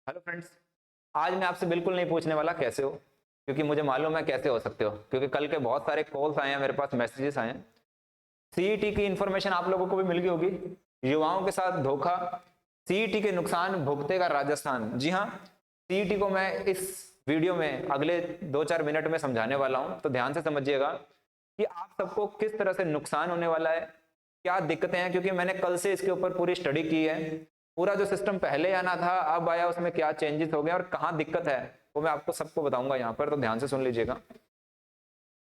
Hello friends, आज मैं आपसे बिल्कुल नहीं पूछने वाला कैसे हो, क्योंकि मुझे मालूम है कैसे हो सकते हो, क्योंकि कल के बहुत सारे कॉल्स आए हैं, मेरे पास मैसेजेस आए हैं। सीईटी की इन्फॉर्मेशन आप लोगों को भी मिल गई होगी। युवाओं के साथ धोखा, सीईटी के नुकसान भुगतेगा राजस्थान। जी हाँ, सीईटी को मैं इस वीडियो में अगले 2-4 मिनट में समझाने वाला हूं, तो ध्यान से समझिएगा कि आप सबको किस तरह से नुकसान होने वाला है, क्या दिक्कतें हैं, क्योंकि मैंने कल से इसके ऊपर पूरी स्टडी की है। पूरा जो सिस्टम पहले आना था अब आया, उसमें क्या चेंजेस हो गए और कहाँ दिक्कत है, वो मैं आपको सबको बताऊंगा यहाँ पर, तो ध्यान से सुन लीजिएगा।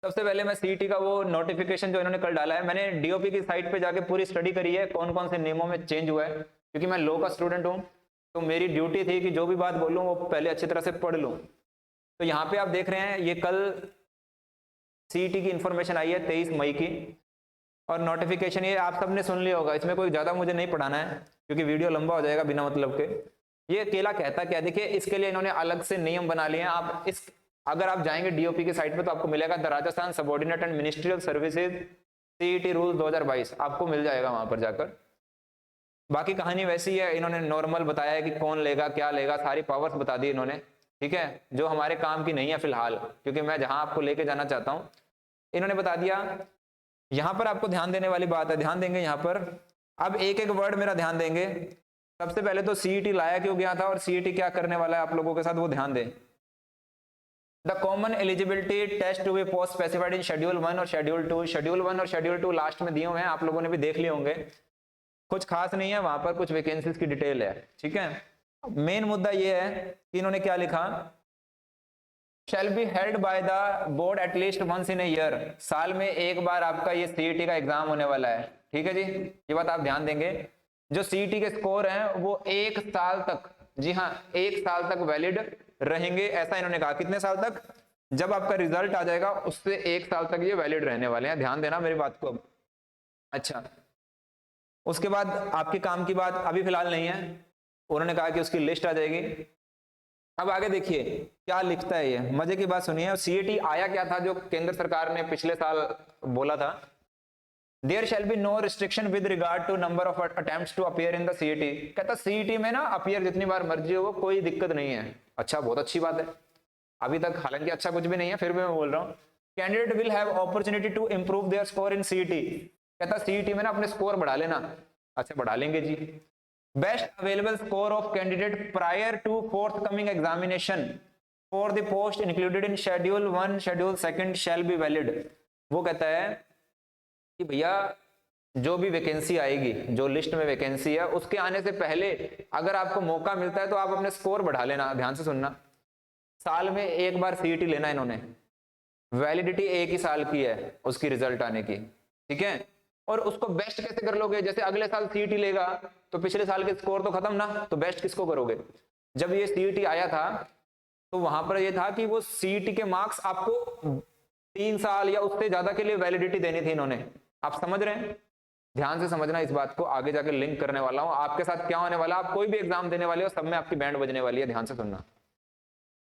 सबसे पहले मैं सीईटी का वो नोटिफिकेशन जो इन्होंने कल डाला है, मैंने डीओपी की साइट पे जाके पूरी स्टडी करी है कौन कौन से नियमों में चेंज हुआ है, क्योंकि मैं लॉ का स्टूडेंट हूँ, तो मेरी ड्यूटी थी कि जो भी बात बोलूँ वो पहले अच्छी तरह से पढ़ लूँ। तो यहाँ पे आप देख रहे हैं, ये कल सीईटी की इंफॉर्मेशन आई है 23 मई की, और नोटिफिकेशन ये आप सबने सुन लिया होगा, इसमें कोई ज्यादा मुझे नहीं पढ़ाना है क्योंकि वीडियो लंबा हो जाएगा बिना मतलब के। ये अकेला कहता क्या, देखिए इसके लिए इन्होंने अलग से नियम बना लिए हैं। आप इस अगर आप जाएंगे डीओपी की साइट पे तो आपको मिलेगा the Rajasthan subordinate and ministerial services CET rule 2022, आपको मिल जाएगा वहां पर जाकर। बाकी कहानी वैसी है, इन्होंने नॉर्मल बताया है कि कौन लेगा क्या लेगा, सारी पावर्स बता दी इन्होंने, ठीक है, जो हमारे काम की नहीं है फिलहाल, क्योंकि मैं जहां आपको लेके जाना चाहता हूं इन्होंने बता दिया। यहां पर आपको ध्यान देने वाली बात है, ध्यान देंगे यहां पर। अब एक एक वर्ड मेरा ध्यान देंगे। सबसे पहले तो सीईटी लाया क्यों गया था और सीईटी क्या करने वाला है आप लोगों के साथ, वो ध्यान दें। The common eligibility test to be post specified in schedule 1 और शेड्यूल 2। शेड्यूल 1 और शेड्यूल 2 लास्ट में दिए हुए हैं, आप लोगों ने भी देख लिए होंगे, कुछ खास नहीं है वहां पर, कुछ वैकेंसीज की डिटेल है, ठीक है। मेन मुद्दा यह है कि इन्होंने क्या लिखा, shall be held by the board at least once in a year. साल में एक बार आपका ये सीईटी का एग्जाम होने वाला है, ठीक है जी, ये बात आप ध्यान देंगे। जो सीईटी के स्कोर हैं वो 1 साल तक, जी हाँ 1 साल तक वैलिड रहेंगे, ऐसा इन्होंने कहा। कितने साल तक? जब आपका रिजल्ट आ जाएगा उससे 1 साल तक ये वैलिड रहने वाले हैं, ध्यान देना मेरी बात को। अच्छा, उसके बाद आपके काम की बात अभी फिलहाल नहीं है, उन्होंने कहा कि उसकी लिस्ट आ जाएगी। अब आगे देखिए क्या लिखता है, ये मजे की बात सुनिए। सीईटी आया क्या था जो केंद्र सरकार ने पिछले साल बोला था, there shall be no restriction with regard to number of attempts to appear in the CET. कहता सीईटी में ना अपीयर जितनी बार मर्जी हो, कोई दिक्कत नहीं है। अच्छा, बहुत अच्छी बात है। अभी तक हालांकि अच्छा कुछ भी नहीं है, फिर भी मैं बोल रहा हूँ, candidate will have opportunity to improve their score in CET. कहता सीईटी में ना अपने स्कोर बढ़ा लेना। अच्छा, बढ़ा लेंगे जी। Best available score of candidate prior to forthcoming examination for the post included in schedule 1 schedule 2 shall be valid. वो कहता है कि भैया जो भी वैकेंसी आएगी, जो लिस्ट में वैकेंसी है, उसके आने से पहले अगर आपको मौका मिलता है तो आप अपने स्कोर बढ़ा लेना। ध्यान से सुनना, साल में एक बार सीईटी लेना, इन्होंने वैलिडिटी 1 ही साल की है उसकी रिजल्ट आने की, ठीक है। और उसको बेस्ट कैसे कर लोगे, जैसे अगले साल सीईटी लेगा तो पिछले साल के स्कोर तो खत्म ना, तो बेस्ट किसको करोगे। जब ये सीईटी आया था तो वहां पर ये था कि वो सीईटी के मार्क्स आपको 3 साल या उससे ज्यादा के लिए वैलिडिटी देनी थी इन्होंने। आप समझ रहे हैं, ध्यान से समझना इस बात को, आगे जाके लिंक करने वाला हूं आपके साथ क्या होने वाला। आप कोई भी एग्जाम देने वाले हो, सब में आपकी बैंड बजने वाली है, ध्यान से सुनना।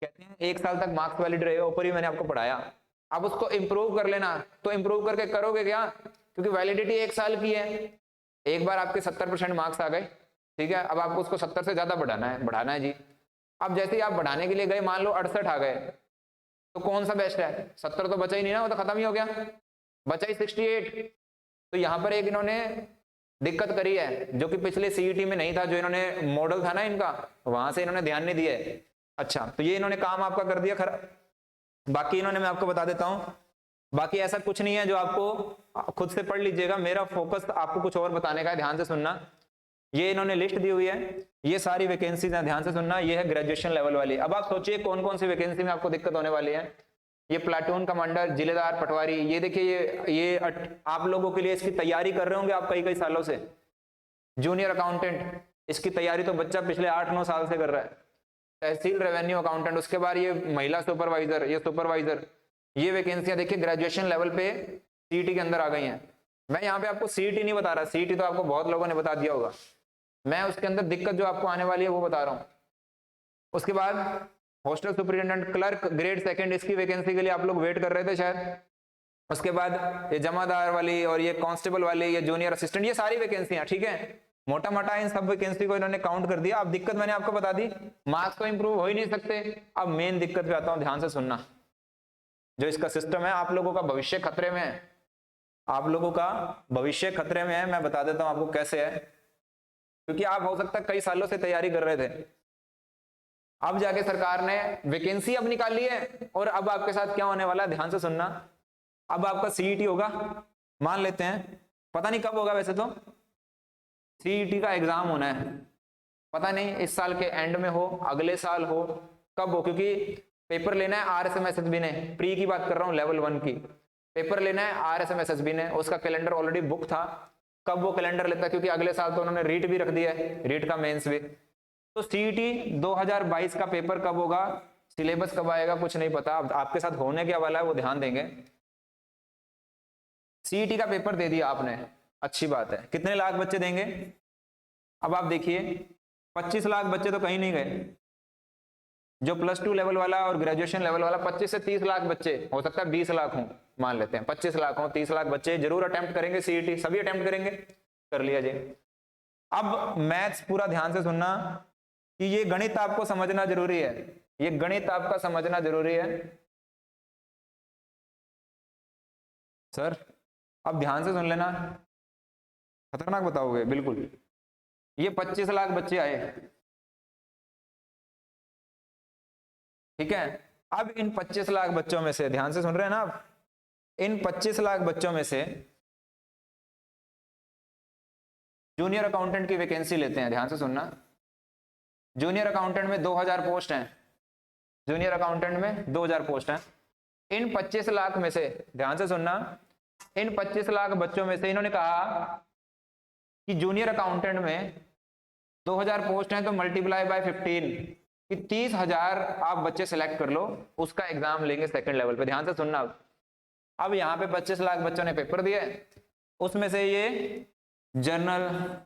कहते हैं 1 साल तक मार्क्स वैलिड रहे, ऊपर ही मैंने आपको पढ़ाया। अब उसको इंप्रूव कर लेना, तो इंप्रूव करके करोगे क्या, क्योंकि वैलिडिटी 1 साल की है। एक बार आपके 70% मार्क्स आ गए, ठीक है, अब आपको उसको 70 से ज्यादा बढ़ाना है जी। अब जैसे ही आप बढ़ाने के लिए गए, मान लो 68 आ गए, तो कौन सा बेस्ट है? 70 तो बचा ही नहीं ना, वो तो खत्म ही हो गया, बचा ही 68। तो यहां पर एक इन्होंने दिक्कत करी है जो कि पिछले सीईटी में नहीं था, जो इन्होंने मॉडल था ना इनका, वहां से इन्होंने ध्यान नहीं दिया है। अच्छा, तो ये इन्होंने काम आपका कर दिया खरा। बाकी इन्होंने, मैं आपको बता देता हूं, बाकी ऐसा कुछ नहीं है जो आपको खुद से पढ़ लीजिएगा, मेरा फोकस आपको कुछ और बताने का है, ध्यान से सुनना। ये इन्होंने लिस्ट दी हुई है, ये सारी वैकेंसीज हैं, ध्यान से सुनना। ये है ग्रेजुएशन लेवल वाली। अब आप सोचिए कौन कौन सी वैकेंसी में आपको दिक्कत होने वाली है। ये प्लाटून कमांडर, जिलेदार, पटवारी, ये देखिए ये आप लोगों के लिए इसकी तैयारी कर रहे होंगे आप कई कई सालों से। जूनियर अकाउंटेंट, इसकी तैयारी तो बच्चा पिछले 8-9 साल से कर रहा है। तहसील रेवेन्यू अकाउंटेंट, उसके बाद ये महिला सुपरवाइजर, ये सुपरवाइजर, ये वैकेंसियां देखिए ग्रेजुएशन लेवल पे सीईटी के अंदर आ गई हैं। मैं यहाँ पे आपको सीईटी नहीं बता रहा, सीईटी तो आपको बहुत लोगों ने बता दिया होगा, मैं उसके अंदर दिक्कत जो आपको आने वाली है वो बता रहा हूँ। उसके बाद हॉस्टल सुपरिटेंडेंट क्लर्क ग्रेड 2, इसकी वैकेंसी के लिए आप लोग वेट कर रहे थे शायद। उसके बाद ये जमादार वाली और ये कांस्टेबल वाली, ये जूनियर असिस्टेंट, ये सारी वैकेंसियां, ठीक है। मोटा मोटा इन सब वैकेंसी को इन्होंने काउंट कर दिया। अब दिक्कत मैंने आपको बता दी, मार्क्स तो इंप्रूव हो ही नहीं सकते। अब मेन दिक्कत पे आता हूं, ध्यान से सुनना। जो इसका सिस्टम है, आप लोगों का भविष्य खतरे में है, आप लोगों का भविष्य खतरे में है। मैं बता देता हूं आपको कैसे है, क्योंकि आप हो सकता है कई सालों से तैयारी कर रहे थे, अब जाके सरकार ने वैकेंसी अब निकाली है, और अब आपके साथ क्या होने वाला है, ध्यान से सुनना। अब आपका सीईटी होगा, मान लेते हैं, पता नहीं कब होगा, वैसे तो सीईटी का एग्जाम होना है, पता नहीं इस साल के एंड में हो, अगले साल हो, कब हो, क्योंकि पेपर लेना है आरएसएमएसएसबी ने, प्री की बात कर रहा हूं, लेवल 1 की पेपर लेना है आरएसएमएसएसबी ने, उसका कैलेंडर ऑलरेडी बुक था। कब वो कैलेंडर लेता है, क्योंकि अगले साल तो उन्होंने रीट भी रख दिया है, रीट का मेंस भी। तो सीईटी 2022 का पेपर कब होगा, सिलेबस कब आएगा, कुछ नहीं पता। अब आपके साथ होने क्या वाला है वो ध्यान देंगे। सीईटी का पेपर दे दिया आपने, अच्छी बात है, कितने लाख बच्चे देंगे। अब आप देखिए 25 लाख बच्चे तो कहीं नहीं गए, जो +2 लेवल वाला और ग्रेजुएशन लेवल वाला 25 से 30 लाख बच्चे, हो सकता है 20 लाख हो, मान लेते हैं 25 लाख हो, 30 लाख बच्चे जरूर अटेम्प्ट करेंगे सीईटी, सभी अटेम्प्ट करेंगे, कर लिया जी। अब मैथ्स पूरा ध्यान से सुनना, कि ये गणित आपको समझना जरूरी है, ये गणित आपका समझना जरूरी है सर। अब ध्यान से सुन लेना, खतरनाक बताओगे बिल्कुल। ये 25 लाख बच्चे आए, ठीक है। अब इन 25 लाख बच्चों में से, ध्यान से सुन रहे हैं ना आप, इन 25 लाख बच्चों में से जूनियर अकाउंटेंट की वैकेंसी लेते हैं, ध्यान से सुनना। जूनियर अकाउंटेंट में 2000 पोस्ट हैं, जूनियर अकाउंटेंट में 2000 पोस्ट हैं। इन 25 लाख में से, ध्यान से सुनना, इन 25 लाख बच्चों में से इन्होंने कहा कि जूनियर अकाउंटेंट में 2000 पोस्ट हैं, तो मल्टीप्लाई बाय 15, कि 30,000 आप बच्चे सिलेक्ट कर लो, उसका एग्जाम लेंगे सेकंड लेवल पे। ध्यान से सुनना। अब यहाँ पे 25 लाख बच्चों ने पेपर दिए, उसमें से ये जनरल,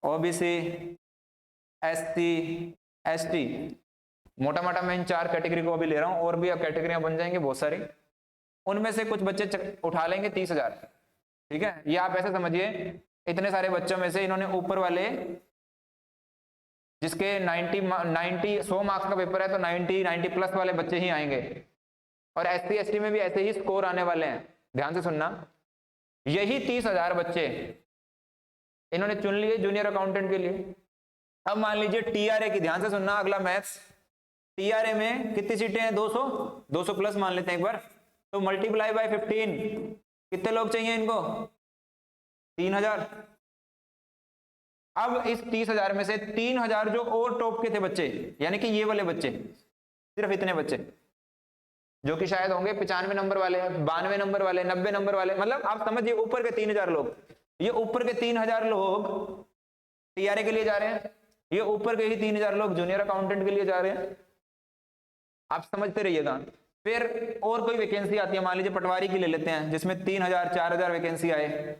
ओबीसी, एससी, एसटी, मोटा मोटा मैं इन 4 कैटेगरी को अभी ले रहा हूं, और भी अब कैटेगरियां बन जाएंगी बहुत सारी, उनमें से कुछ बच्चे उठा लेंगे 30,000, ठीक है। ये आप ऐसे समझिए, इतने सारे बच्चों में से इन्होंने ऊपर वाले, जिसके 100 मार्क्स का पेपर है, तो 90 प्लस वाले बच्चे ही आएंगे, और एससी एसटी में भी ऐसे ही स्कोर आने वाले हैं। ध्यान से सुनना, यही 30,000 बच्चे इन्होंने चुन लिए जूनियर अकाउंटेंट के लिए। अब मान लीजिए टीआरए की, ध्यान से सुनना, अगला मैथ्स, टीआरए में कितनी सीटें हैं, 200 प्लस मान लेते हैं एक बार, तो मल्टीप्लाई बाय 15, कितने लोग चाहिए इनको, 3000। अब इस 30,000 में से 3,000 जो और टॉप के थे बच्चे, यानी कि ये वाले बच्चे, सिर्फ इतने बच्चे, जो कि शायद होंगे 95 नंबर वाले, 92 नंबर वाले, 90 नंबर वाले, मतलब आप समझिए ऊपर के 3,000 लोग, ये ऊपर के 3,000 लोग टीआरए के लिए जा रहे हैं, ये ऊपर के ही 3,000 लोग जूनियर अकाउंटेंट के लिए जा रहे हैं। आप समझते रहिएगा। फिर और कोई वैकेंसी आती है, मान लीजिए पटवारी की ले लेते हैं, जिसमें 3,000 4,000 वैकेंसी आए,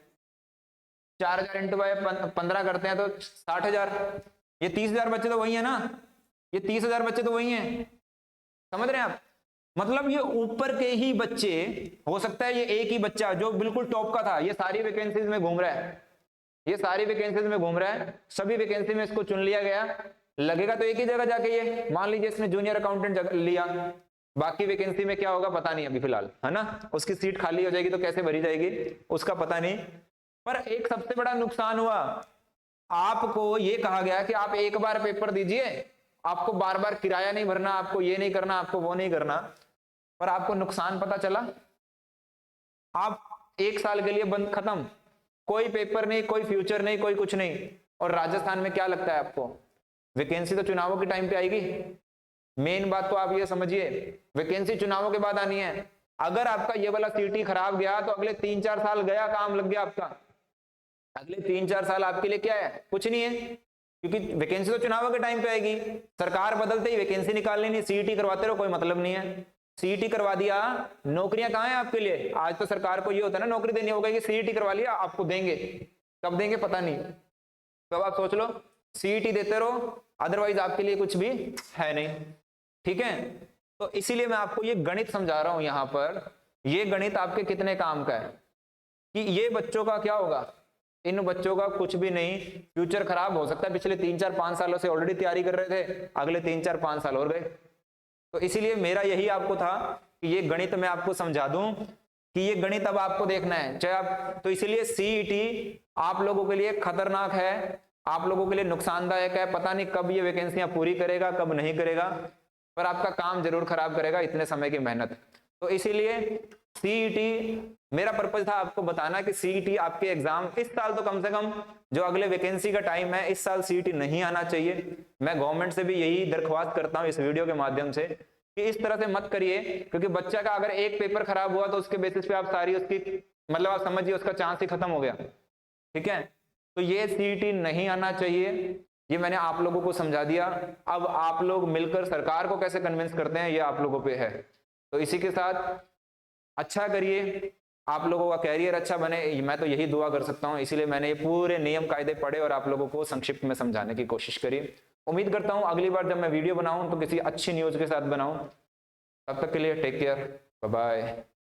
4,000 इंटू बाय 15 करते हैं तो 60,000। ये 30,000 बच्चे तो वही है ना, ये 30,000 बच्चे तो वही हैं, समझ रहे हैं आप। मतलब ये ऊपर के ही बच्चे, हो सकता है ये एक ही बच्चा जो बिल्कुल टॉप का था, ये सारी वैकेंसीज में घूम रहा है, ये सारी वैकेंसीज में घूम रहा है, सभी वैकेंसी में इसको चुन लिया गया, लगेगा तो एक ही जगह जाके, ये मान लीजिए इसने जूनियर अकाउंटेंट लिया, बाकी वैकेंसी में क्या होगा पता नहीं अभी फिलहाल, है ना, उसकी सीट खाली हो जाएगी तो कैसे भरी जाएगी उसका पता नहीं। पर एक सबसे बड़ा नुकसान हुआ, आपको ये कहा गया कि आप एक बार पेपर दीजिए, आपको बार बार किराया नहीं भरना, आपको ये नहीं करना, आपको वो नहीं करना, पर आपको नुकसान पता चला, आप 1 साल के लिए बंद, खत्म, कोई पेपर नहीं, कोई फ्यूचर नहीं, कोई कुछ नहीं। और राजस्थान में क्या लगता है आपको, वैकेंसी तो चुनावों के टाइम पे आएगी। मेन बात तो आप ये समझिए, वैकेंसी चुनावों के बाद आनी है। अगर आपका ये वाला सीटी खराब गया तो अगले 3-4 साल गया, काम लग गया आपका, अगले 3-4 साल आपके लिए क्या है, कुछ नहीं है, क्योंकि वैकेंसी तो चुनावों के टाइम पे आएगी। सरकार बदलते ही वैकेंसी निकालनी नहीं, सीईटी करवाते रहो, कोई मतलब नहीं है। सीईटी करवा दिया, नौकरियां कहां है आपके लिए। आज तो सरकार को ये होता है ना, नौकरी देनी होगी कि सीईटी करवा लिया, आपको देंगे, कब देंगे पता नहीं। तो अब आप सोच लो, सीईटी देते रहो, अदरवाइज आपके लिए कुछ भी है नहीं, ठीक है। तो इसीलिए मैं आपको ये गणित समझा रहा हूं यहां पर, ये गणित आपके कितने काम का है, कि ये बच्चों का क्या होगा, इन बच्चों का कुछ भी नहीं, फ्यूचर खराब हो सकता है। पिछले 3-4-5 सालों से ऑलरेडी तैयारी कर रहे थे, अगले 3-4-5 साल और गए। तो इसीलिए मेरा यही आपको था कि ये गणित मैं आपको समझा दूं कि ये गणित अब आपको देखना है, चाहे आप, तो इसीलिए सीईटी आप लोगों के लिए खतरनाक है, आप लोगों के लिए नुकसानदायक है। पता नहीं कब ये वैकेंसियां पूरी करेगा, कब नहीं करेगा, पर आपका काम जरूर खराब करेगा इतने समय की मेहनत। तो इसीलिए सीईटी, मेरा पर्पज था आपको बताना कि सीईटी आपके एग्जाम इस साल तो कम से कम, जो अगले वैकेंसी का टाइम है, इस साल सीईटी नहीं आना चाहिए। मैं गवर्नमेंट से भी यही दरख्वास्त करता हूं इस वीडियो के माध्यम से कि इस तरह से मत करिए, क्योंकि बच्चा का अगर एक पेपर खराब हुआ तो उसके बेसिस पे आप सारी उसकी, मतलब आप समझिए उसका चांस ही खत्म हो गया। ठीक है, तो ये सीईटी नहीं आना चाहिए, ये मैंने आप लोगों को समझा दिया। अब आप लोग मिलकर सरकार को कैसे कन्विंस करते हैं, ये आप लोगों पे है। तो इसी के साथ अच्छा करिए, आप लोगों का कैरियर अच्छा बने, मैं तो यही दुआ कर सकता हूं। इसीलिए मैंने ये पूरे नियम कायदे पढ़े और आप लोगों को संक्षिप्त में समझाने की कोशिश करी। उम्मीद करता हूं अगली बार जब मैं वीडियो बनाऊं तो किसी अच्छी न्यूज के साथ बनाऊं। तब तक के लिए टेक केयर, बाय बाय।